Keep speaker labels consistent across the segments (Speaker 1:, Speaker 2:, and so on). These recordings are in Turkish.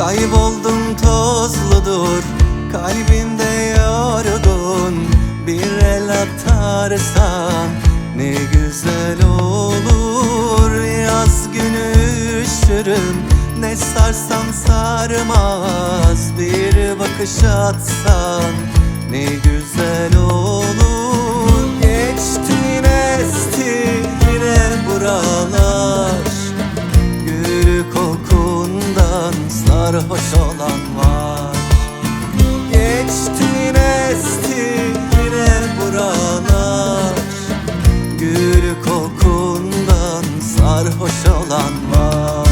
Speaker 1: Kayboldum tozludur kalbimde yorgun. Bir el atarsan ne güzel olur. Yaz günü üşürüm, ne sarsam sarmaz. Bir bakış atsan ne güzel olur. Geçti esti yine buralar, gül kokundan sarhoş olan var. Geçti esti yine buralar, gül kokundan sarhoş olan var.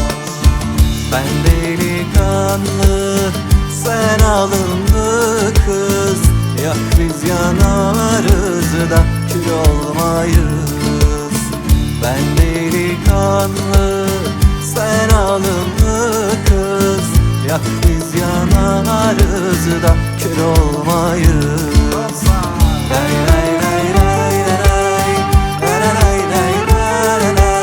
Speaker 1: Ben delikanlı, sen alımlı kız. Yak biz yanarız da kül olmayız. Ben delikanlı, sen alımlı kız. Yak biz yanarız da kül olmayız. Lay lay lay lay lay, lay lay lay lay lay,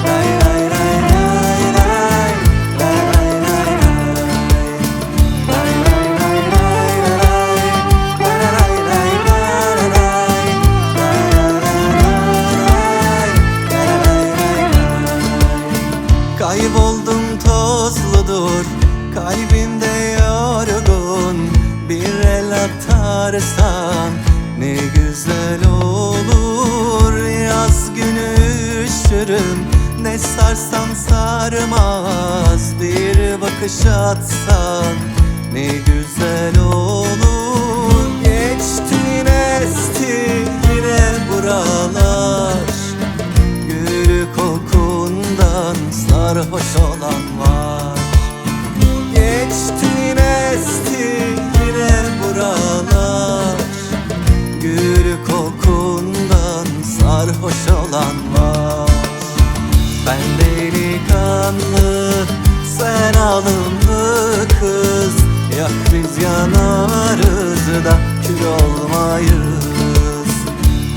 Speaker 1: lay lay lay lay lay, lay lay lay lay. Kayboldum tozludur kalbimde yorgun. Bir el atarsan ne güzel olur. Yaz günü üşürüm, ne sarsam sarmaz. Bir bakış atsan ne güzel olur. Geçti esti yine buralar, gül kokundan sarhoş olan var. Geçti esti yine buralar, gül kokundan sarhoş olan var. Ben delikanlı, sen alımlı kız. Yak biz yanarız da kül olmayız.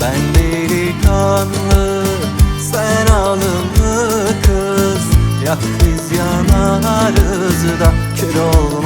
Speaker 1: Ben delikanlı, sen alımlı kız. Yak biz yanarız da kül olmayız.